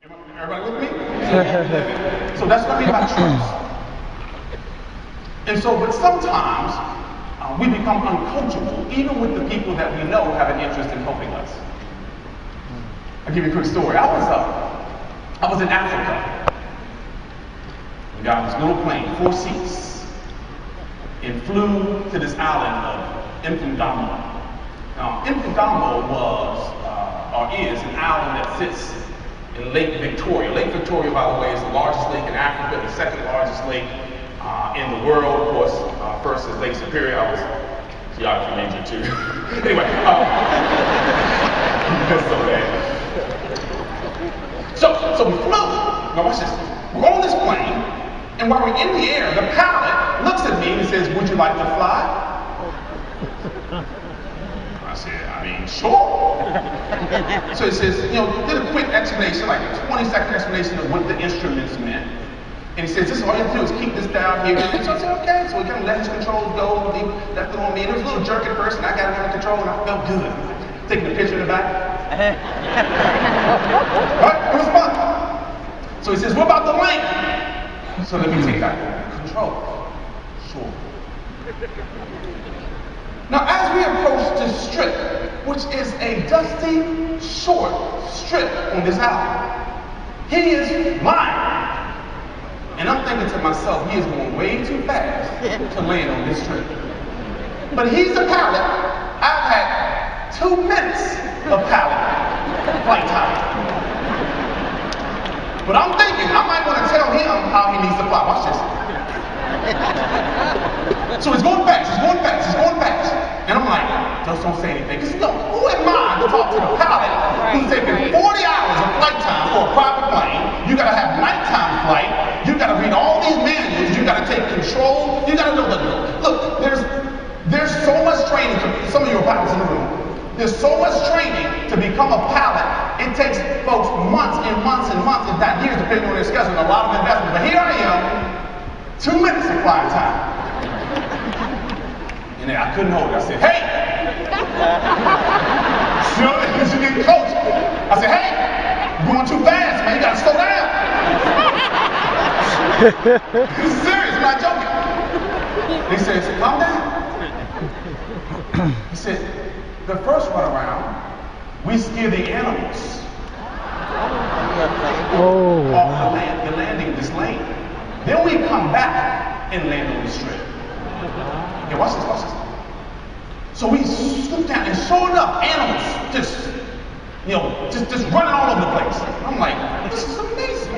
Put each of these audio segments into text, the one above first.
Everybody with me? So that's what I mean by trust. And so, but sometimes we become uncoachable, even with the people that we know have an interest in helping us. I'll give you a quick story. I was in Africa. We got on this little plane, 4 seats, and flew to this island of Infantamo. Now, Infantamo is an island that sits in Lake Victoria. Lake Victoria, by the way, is the largest lake in Africa, the second largest lake in the world. Of course, first is Lake Superior. I was geography major too. Anyway, that's so bad. So we flew. Now watch this. We're on this plane, and while we're in the air, the pilot looks at me and says, "Would you like to fly?" I said, sure. So he says, did a quick explanation, like a 20-second explanation of what the instruments meant. And he says, all you have to do is keep this down here. So I said, okay. So he kind of let his controls go, and he left it on me. And it was a little jerky at first, and I got it under control, and I felt good. Taking a picture in the back. Right? It was fun. So he says, what about the length? So let me take that control. Sure. Now, as we approach this strip, which is a dusty, short strip on this island, he is mine. And I'm thinking to myself, he is going way too fast to land on this strip. But he's the pilot. I've had 2 minutes of flight time. But I'm thinking, I might want to tell him how he needs to fly. Watch this. So he's going fast. And I'm like, just don't say anything. Because who am I to talk to the pilot who's taking 40 hours of flight time for a private plane? You got to have nighttime flight. You got to read all these manuals. You got to take control. You got to know the look. There's so much training. Some of you are pilots in the room. There's so much training to become a pilot. It takes folks months and months and months, if not years, depending on their schedule, and a lot of investment. But here I am, 2 minutes of flying time. And then I couldn't hold it. I said, hey! She didn't coach. I said, hey, you're going too fast, man. You got to slow down. This is serious. I'm not joking. He said, calm down. He said, the first run around, we scare the animals off the landing, this lane. Then we come back and land on the strip. Okay, watch this. So we swoop down, and sure enough, animals just running all over the place. I'm like, this is amazing.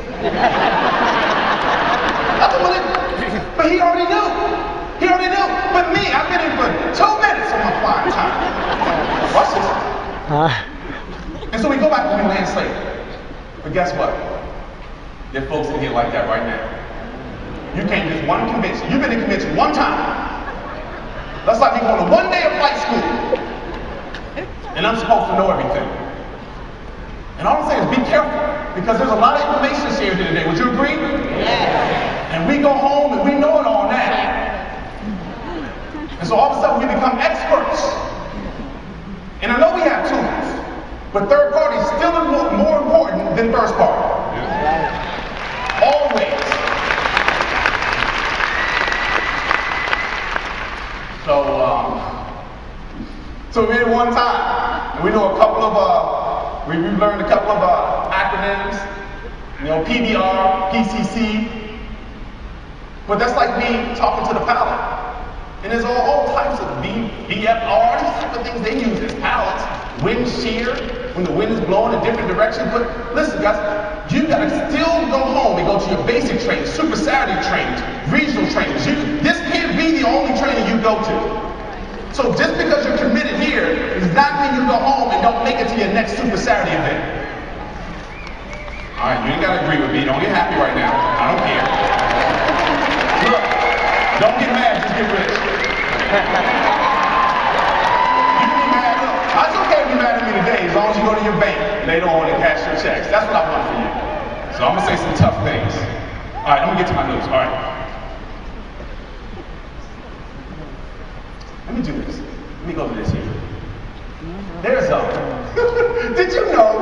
But he already knew. But me, I've been in for 2 minutes of my flying time. Watch this. And so we go back and we land safely. But guess what? There are folks in here like that right now. You came to one convention. You've been to convention one time. That's like me going to 1 day of flight school. And I'm supposed to know everything. And all I'm saying is be careful, because there's a lot of information shared here today. Would you agree? Yes. And we go home and we know it all now. And so all of a sudden we become experts. And I know we have tools, but third party is still more important than first party. Always. So we did it one time, and we know a couple of, we've learned a couple of acronyms, PBR, PCC, but that's like me talking to the pilot. And there's all types of VFR, these type of things they use as pilots. Wind shear, when the wind is blowing in different directions. But listen, guys, you gotta still go home and go to your basic training, Super Saturday trainings, regional trainings. This can't be the only training you go to. So just because you're committed here does not mean you go home and don't make it to your next Super Saturday event. All right, you ain't gotta agree with me. Don't get happy right now. I don't care. Look, don't get mad, just get rich. You can be mad. Look, it's okay to be mad at me today as long as you go to your bank later on and cash your checks. That's what I want for you. So I'm gonna say some tough things. All right, I'm gonna get to my notes. All right. Let me do this. Let me go over this here. There's did you know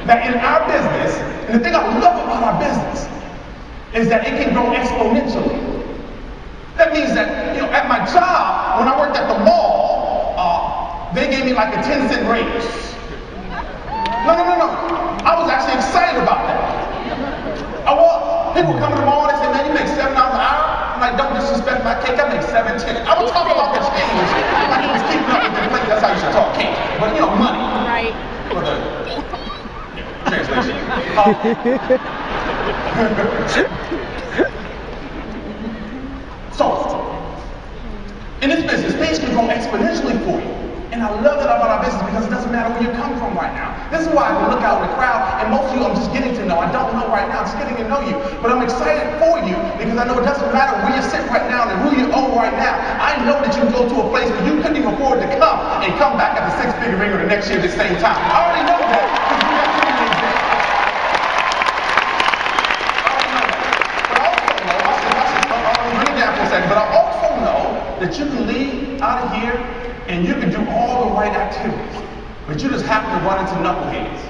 that in our business, and the thing I love about our business is that it can grow exponentially. That means that, at my job, when I worked at the mall, they gave me like a 10-cent raise. No. I was actually excited about that. I was. People come to the mall and say, man, you make $7 an hour? I'm like, don't disrespect my cake, I make $7.10. I would talk about the change. Like he was keeping up with the inflation. That's how you should talk cake. But money. Right. For the translation. So, in this business, things can grow exponentially for you. And I love that about our business because it doesn't matter where you come from right now. This is why I can look out in the crowd, and most of you I'm just getting to know. I don't know right now, I'm just getting to know you. But I'm excited for you because I know it doesn't matter where you sit right now and who you owe right now. I know that you can go to a place where you couldn't even afford to come and come back at the six-figure ring or the next year at the same time. I already know that because we got too many examples. But I also know that you can leave out of here and you can do all the right activities, but you just happen to run into knuckleheads.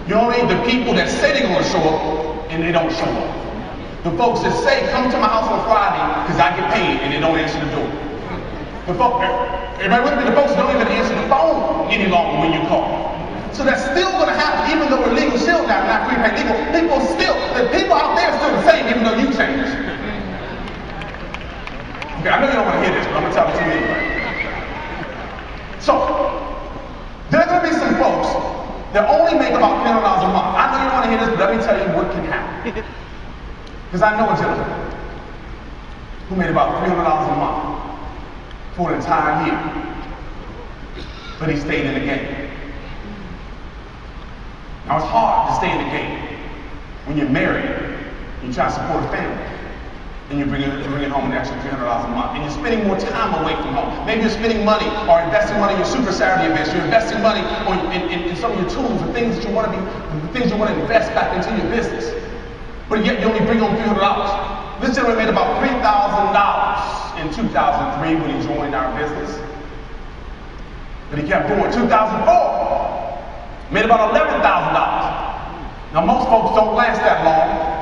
You know what I mean? The people that say they're going to show up and they don't show up. The folks that say, come to my house on Friday because I get paid, and they don't answer the door. The folks, everybody with me, the folks don't even answer the phone any longer when you call. So that's still going to happen, even though we're legal still now, not prepaid legal. The people out there are still the same, even though you changed. Okay, I know you don't want to hear this, but I'm going to tell it to you anyway. So, there are going to be some folks that only make about $300 a month. I know you don't want to hear this, but let me tell you what can happen. Because I know a gentleman who made about $300 a month for an entire year, but he stayed in the game. Now, it's hard to stay in the game when you're married, you try to support a family. And you're bringing home an extra $300 a month. And you're spending more time away from home. Maybe you're spending money or investing money in your Super Saturday events. You're investing money in some of your tools and things that you want to invest back into your business. But yet you only bring home $300. This gentleman made about $3,000 in 2003 when he joined our business. But he kept going. 2004, made about $11,000. Now most folks don't last that long.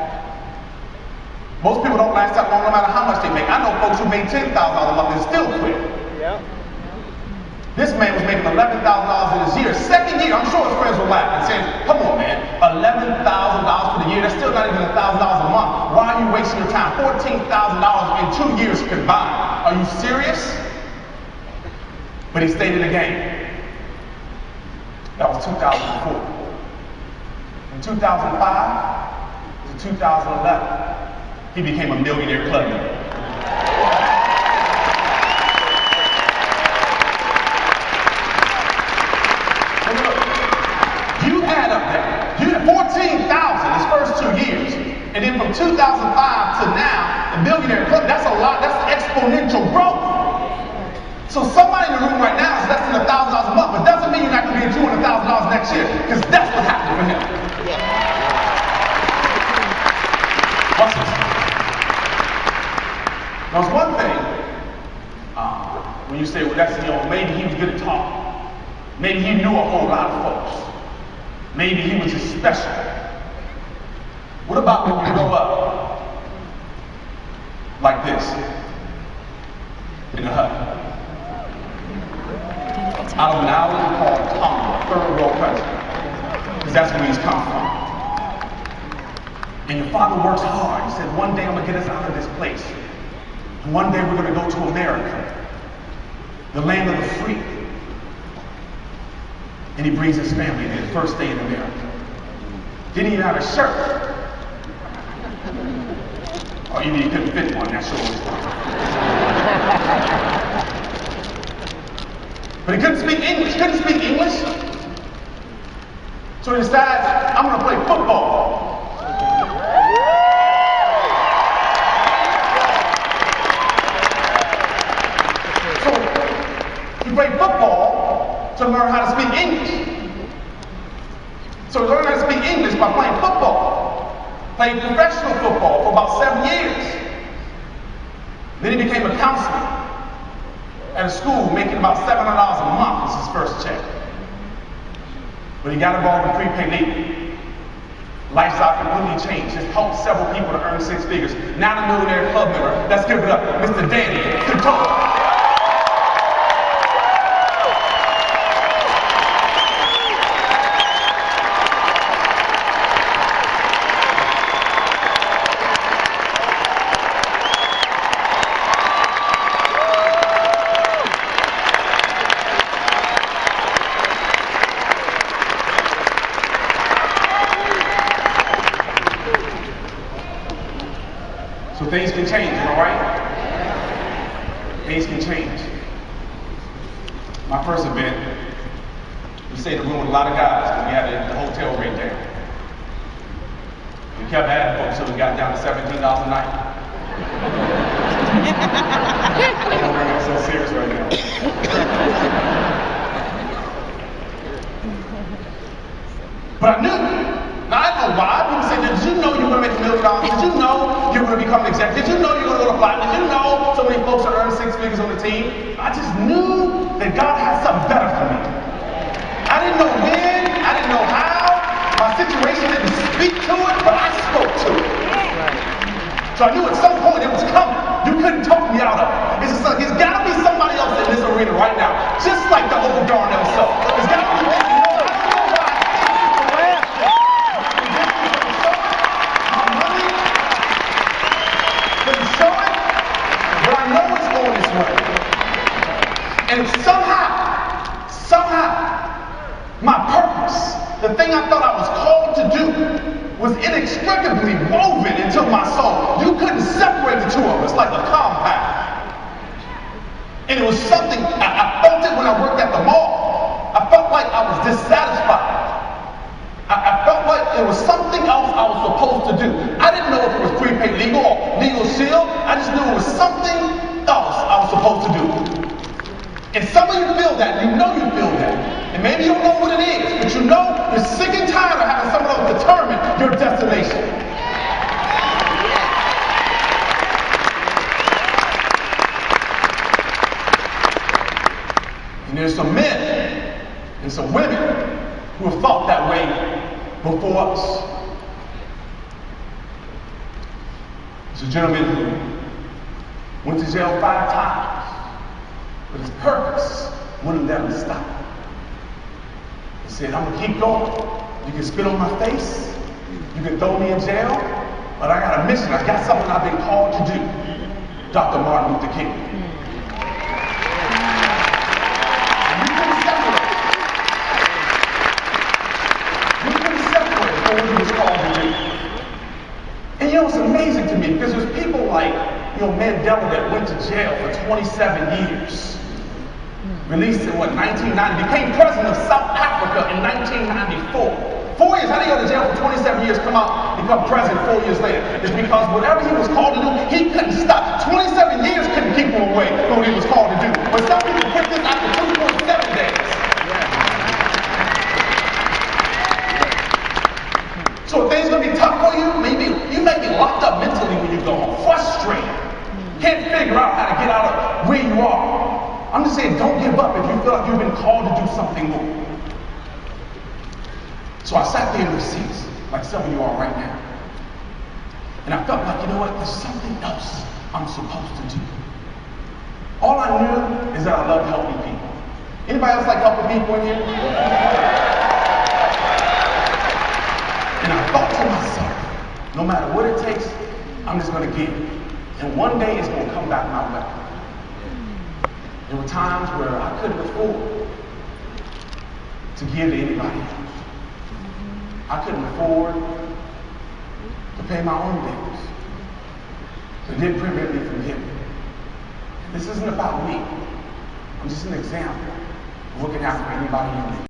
Most people don't last that long no matter how much they make. I know folks who made $10,000 a month and still quit. Yeah. This man was making $11,000 in his year. Second year, I'm sure his friends were laughing, saying, come on, man, $11,000 for the year, that's still not even $1,000 a month. Why are you wasting your time? $14,000 in 2 years combined. Are you serious? But he stayed in the game. That was 2004. In 2005 to 2011, he became a millionaire club member. You add up that. You had 14,000 his first 2 years. And then from 2005 to now, the millionaire club, that's a lot, that's exponential growth. So somebody in the room right now is less than $1,000 a month, but doesn't mean you're not going to be $200,000 next year, because that's what happened for him. Watch this. Now, it's one thing when you say, well, that's, maybe he was good at talking. Maybe he knew a whole lot of folks. Maybe he was just special. What about when you grow up like this in a hut? Out of an island called Tonga, third world country, because that's where he's come from. And your father works hard. He said, one day I'm going to get us out of this place. And one day we're going to go to America, the land of the free. And he brings his family there, first day in America. Didn't even have a shirt. Or even he couldn't fit one, that's sure. But he couldn't speak English. So he decides, I'm going to play football. So he played football to learn how to speak English. So he learned how to speak English by playing football. Played professional football for about 7 years. Then he became a counselor at a school, making about $700 a month was his first check. But he got involved in prepaid legal. Lifestyle completely changed. Has helped several people to earn six figures. Now the Millionaire Club member. Let's give it up, Mr. Darnell Self. So things can change, am I right? Things can change. My first event, we stayed in a room with a lot of guys because we had the hotel rate down. We kept adding folks so we got down to $17 a night. I'm so serious right now. But I knew. Now, I don't know why. People say, did you know you were going to make $1 million? Did you know you were going to become an executive? Did you know you were going to go to platinum? Did you know so many folks are earning six figures on the team? I just knew that God had something better for me. I didn't know when. I didn't know how. My situation didn't speak to it, but I spoke to it. So I knew at some point it was coming. You couldn't talk me out of it. It's just like, there's got to be somebody else in this arena right now, just like the old Darnell Self. There's got to be this. And somehow, my purpose, the thing I thought I was called to do, was inextricably woven into my soul. You couldn't separate the two of us like a compound. And it was something, I felt it when I worked at the mall. I felt like I was dissatisfied. I felt like it was something else I was supposed to do. I didn't know if it was prepaid legal or legal shield. I just knew it was something else I was supposed to do. And some of you feel that, you know you feel that. And maybe you don't know what it is, but you know you're sick and tired of having someone else determine your destination. And there's some men and some women who have thought that way before us. There's a gentleman who went to jail 5 times. But his purpose wouldn't let him stop. He said, I'm going to keep going. You can spit on my face. You can throw me in jail. But I got a mission. I got something I've been called to do. Dr. Martin Luther King. You couldn't separate. You couldn't separate from what he was called to do. And you know, it's amazing to me because there's people like, Mandela that went to jail for 27 years. Released in 1990, became president of South Africa in 1994. 4 years, how did he go to jail for 27 years, come out, become president 4 years later? It's because whatever he was called to do, he couldn't stop. 27 years couldn't keep him away from what he was called to do. But some people quit this after 2.7 days. So if things are going to be tough for you, maybe you may be locked up mentally when you go home, frustrated. Can't figure out how to get out of where you are. I'm just saying, don't give up if you feel like you've been called to do something more. So I sat there in the seats, like some of you are right now. And I felt like, you know what, there's something else I'm supposed to do. All I knew is that I love helping people. Anybody else like helping people in here? And I thought to myself, no matter what it takes, I'm just going to give. And one day it's going to come back my way. There were times where I couldn't afford to give to anybody else. I couldn't afford to pay my own bills. It didn't prevent me from giving. This isn't about me. I'm just an example of what can happen for anybody in there.